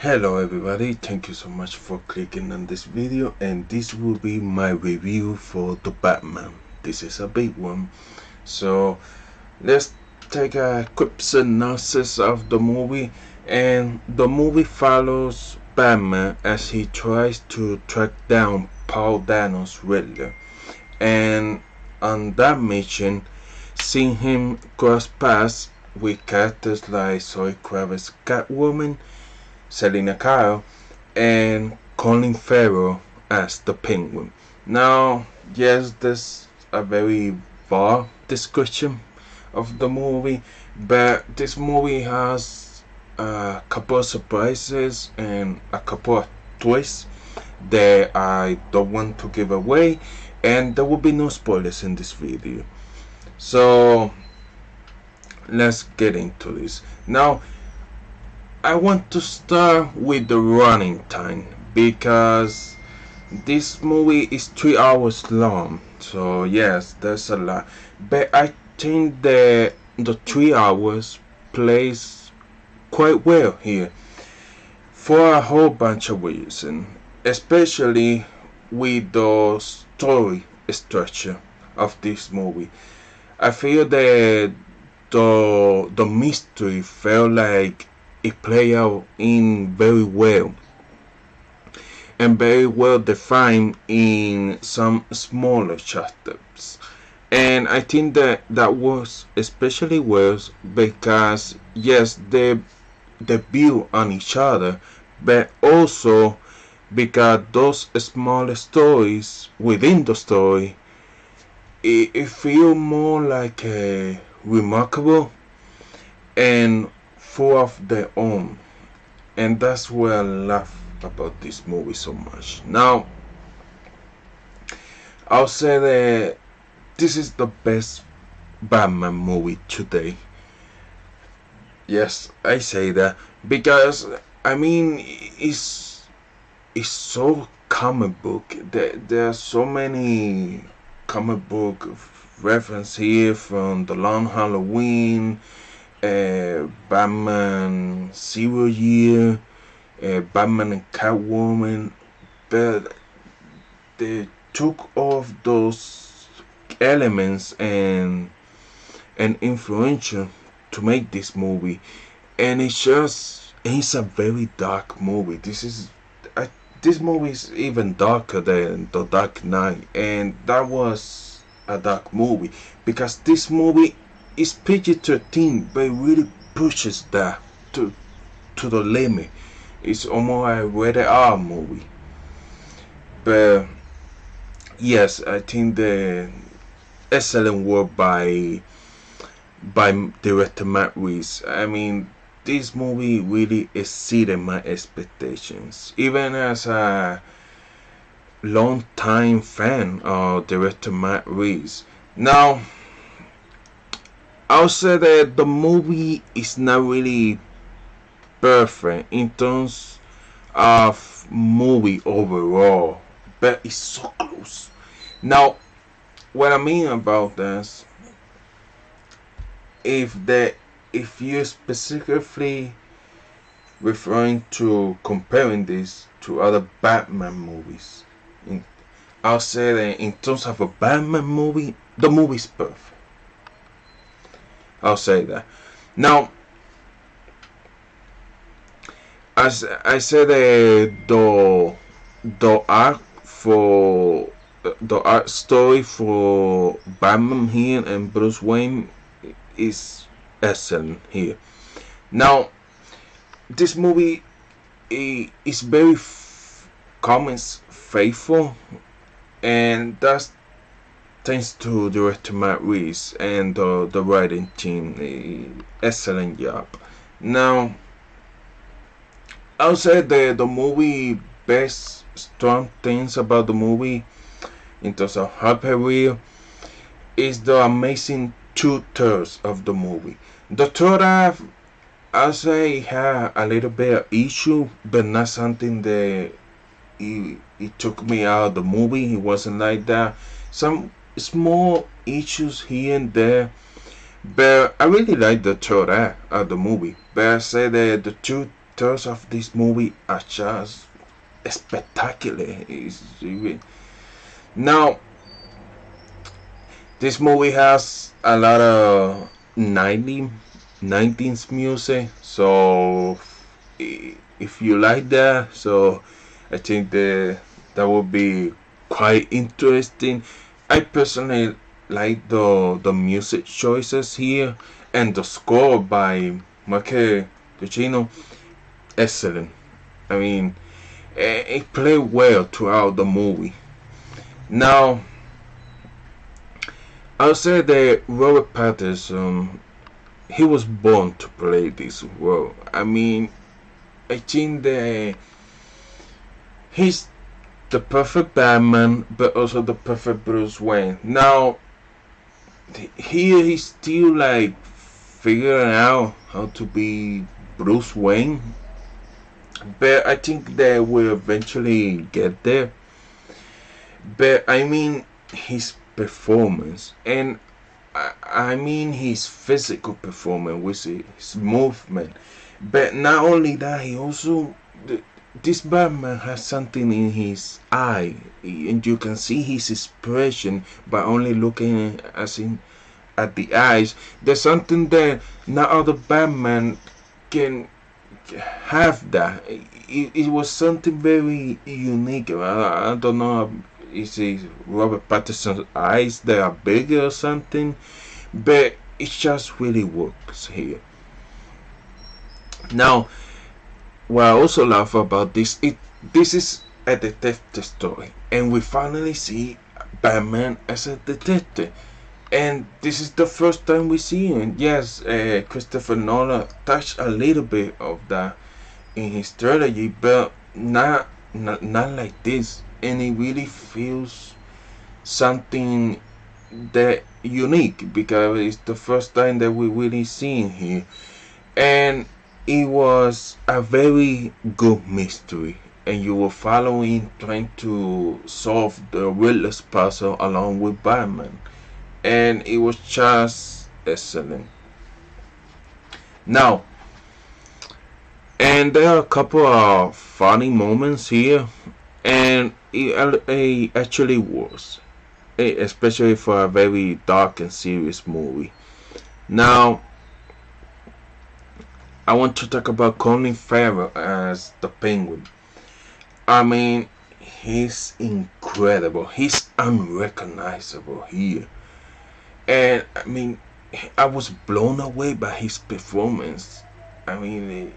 Hello everybody, thank you so much for clicking on this video, and this will be my review for the Batman. This is a big one, so let's take a quick synopsis of the movie. And the movie follows Batman as he tries to track down Paul Dano's Riddler, and on that mission, seeing him cross paths with characters like Zoe Kravitz's Catwoman, Selina Kyle, and Colin Farrell as the Penguin. Now, yes, this a very vague description of the movie, but this movie has a couple of surprises and a couple of twists that I don't want to give away, and there will be no spoilers in this video. So let's get into this. Now, I want to start with the running time because this movie is 3 hours long. So yes, there's a lot, but I think that the 3 hours plays quite well here for a whole bunch of reasons, especially with the story structure of this movie. I feel that the mystery felt like it played out in very well and very well defined in some smaller chapters. And I think that was especially worse because yes, they build on each other, but also because those smaller stories within the story, it feel more like a remarkable and full of their own, and that's why I love about this movie so much. Now, I'll say that this is the best Batman movie today. Yes, I say that because I mean it's so comic book. There are so many comic book reference here, from the Long Halloween, Batman Zero Year, Batman and Catwoman, but they took off those elements and influential to make this movie, and it's a very dark movie. This movie is even darker than The Dark Knight, and that was a dark movie because this movie is PG-13, but it really pushes that to the limit. It's almost a rated R movie. But yes, I think the excellent work by director Matt Reeves. I mean, this movie really exceeded my expectations, even as a long time fan of director Matt Reeves. Now, I'll say that the movie is not really perfect in terms of movie overall, but it's so close. Now, what I mean about this, if you're specifically referring to comparing this to other Batman movies, I'll say that in terms of a Batman movie, the movie's perfect. I'll say that. Now, as I said, the art for the art story for Batman here and Bruce Wayne is excellent here. Now, this movie is very comics faithful, and that's thanks to director Matt Reeves and the writing team. Excellent job. Now, I'll say the movie best strong things about the movie in terms of hyper is the amazing 2/3 of the movie. The third half, I'll say, had a little bit of issue, but not something that it took me out of the movie. It wasn't like that. Some small issues here and there, but I really like the third act of the movie. But I say that the two actors of this movie are just spectacular. Now, this movie has a lot of 19s music, so if you like that, so I think that would be quite interesting. I personally like the music choices here, and the score by Michael Giacchino, excellent. I mean, it played well throughout the movie. Now, I'll say that Robert Pattinson, he was born to play this role. I mean, I think that he's the perfect Batman, but also the perfect Bruce Wayne. Now, here he's still like figuring out how to be Bruce Wayne, but I think that will eventually get there. But I mean, his performance, and I mean his physical performance with his movement. But not only that, he also, this Batman has something in his eye, and you can see his expression by only looking at the eyes. There's something that not other Batman can have that. It was something very unique. I don't know. Is it Robert Pattinson's eyes that are bigger or something? But it just really works here. Now, what I also love about this is a detective story, and we finally see Batman as a detective. And this is the first time we see him. Yes, Christopher Nolan touched a little bit of that in his trilogy, but not like this. And it really feels something that unique, because it's the first time that we really see him here. And it was a very good mystery, and you were following, trying to solve the Riddler's puzzle along with Batman, and it was just excellent. Now, and there are a couple of funny moments here, and it actually was, especially for a very dark and serious movie. Now, I want to talk about Colin Farrell as the Penguin. I mean, he's incredible. He's unrecognizable here. And I mean, I was blown away by his performance. I mean,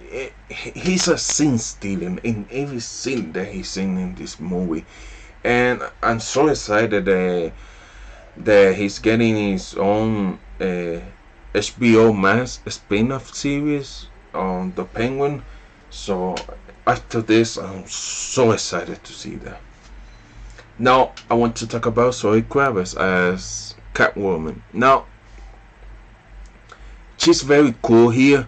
he's a scene stealing in every scene that he's in this movie. And I'm so excited that he's getting his own HBO Max spin-off series on the Penguin. So after this, I'm so excited to see that. Now I want to talk about Zoe Kravitz as Catwoman. Now, she's very cool here,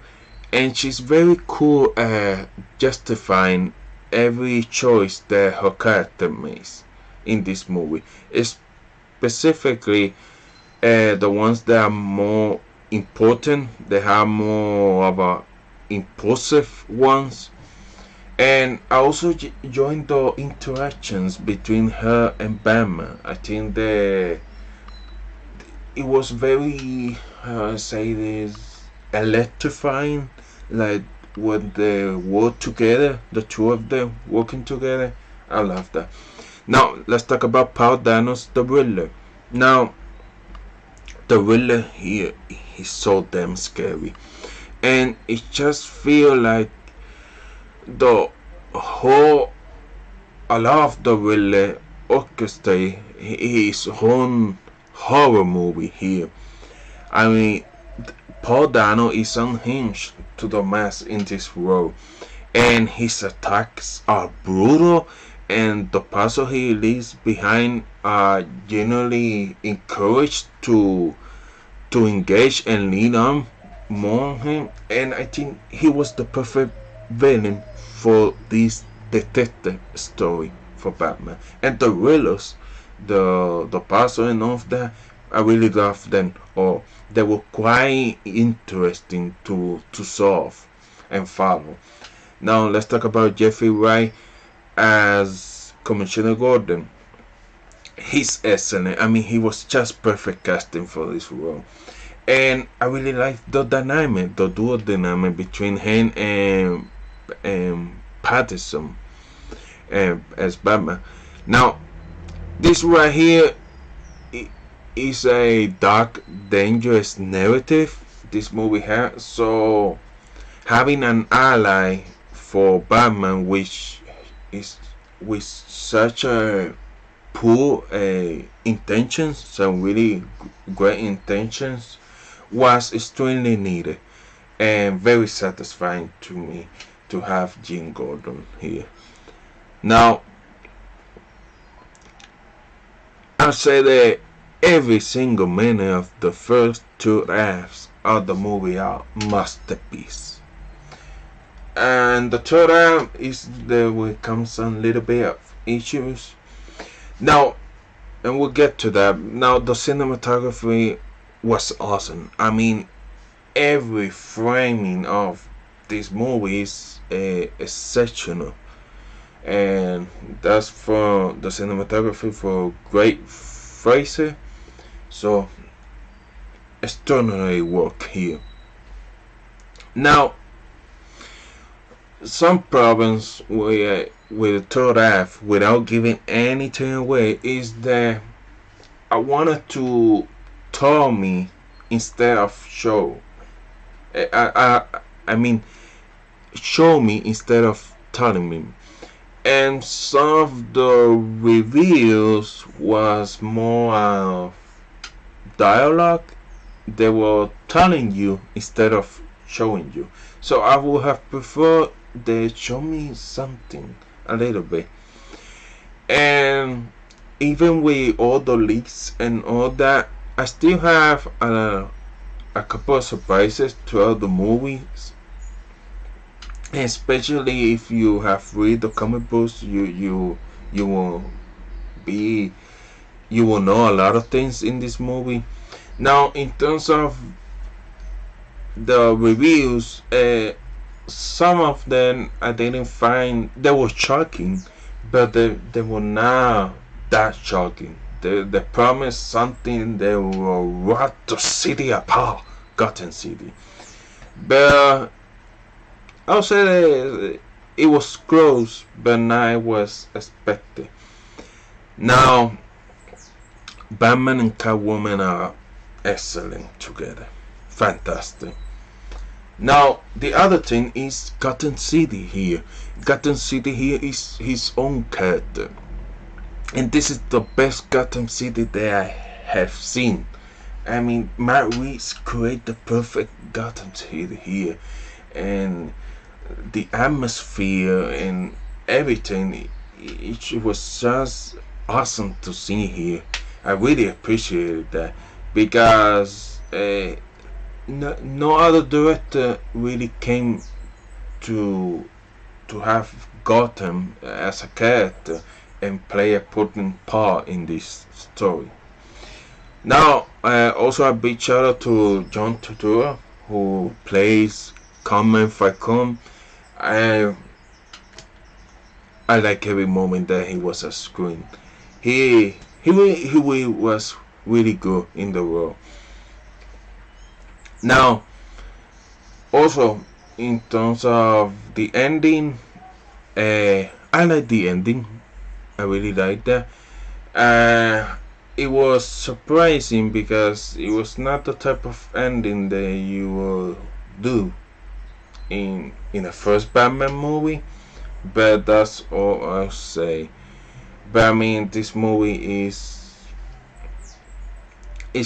and she's very cool at justifying every choice that her character makes in this movie. Specifically, the ones that are more important, they have more of a impulsive ones. And I also joined the interactions between her and Batman. I think that it was very, how I say this, electrifying. Like when they work together, the two of them working together. I love that. Now let's talk about Paul Dano's The Riddler. Now, the Riddler here, he's so damn scary, and it just feel like the whole, a lot of the Riddler orchestrate his own horror movie here. I mean, Paul Dano is unhinged to the max in this role, and his attacks are brutal, and the puzzle he leaves behind are generally encouraged to engage and lean on more on him. And I think he was the perfect villain for this detective story for Batman. And the Riddlers, the puzzle and all of that, I really love them all. They were quite interesting to solve and follow. Now let's talk about Jeffrey Wright as Commissioner Gordon. He's excellent. I mean, he was just perfect casting for this role. And I really like the dynamic, the dual dynamic between him and Pattinson as Batman. Now, this right here is a dark, dangerous narrative this movie has. So, having an ally for Batman, which is with such a poor intentions, some really great intentions, was extremely needed and very satisfying to me to have Jim Gordon here. Now, I'll say that every single minute of the first two acts of the movie are masterpiece. And the third act is there will come some little bit of issues. Now, and we'll get to that. Now, the cinematography was awesome. I mean, every framing of this movie is exceptional, and that's for the cinematography for Great Fraser. So, extraordinary work here. Now, some problems with the third act, without giving anything away, is that I wanted to tell me instead of show. I mean, show me instead of telling me. And some of the reveals was more of dialogue. They were telling you instead of showing you. So I would have preferred they show me something a little bit. And even with all the leaks and all that, I still have a couple of surprises throughout the movies. Especially if you have read the comic books, you will be you will know a lot of things in this movie. Now, in terms of the reviews, some of them I didn't find they were shocking, but they were not that shocking. They promised something. They will rot the city apart, Gotham City. But I'll say that it was close, but not it was expected. Now, Batman and Catwoman are excellent together, fantastic. Now, the other thing is Gotham City here. Gotham City here is his own character. And this is the best Gotham City that I have seen. I mean, Matt Reeves created the perfect Gotham City here. And the atmosphere and everything, it was just awesome to see here. I really appreciated that because no other director really came to have Gotham as a character and play a important part in this story. Now, also a big shout out to John Turturro, who plays Carmine Falcone. I like every moment that he was on screen. He was really good in the role. Now, also in terms of the ending, I like the ending. I really like that. It was surprising because it was not the type of ending that you will do in a first Batman movie, but that's all I'll say. But I mean, this movie is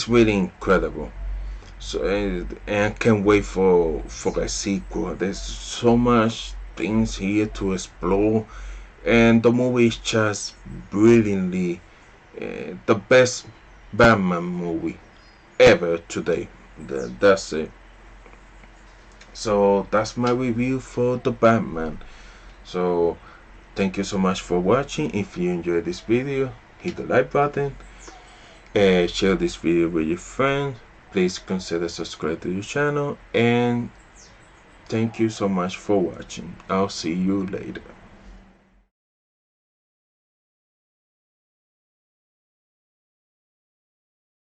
really incredible. So and I can't wait for a sequel. There's so much things here to explore, and the movie is just brilliantly the best Batman movie ever today. That's it. So that's my review for the Batman. So thank you so much for watching. If you enjoyed this video, hit the like button, share this video with your friends. Please consider subscribe to your channel, and Thank you so much for watching. I'll see you later.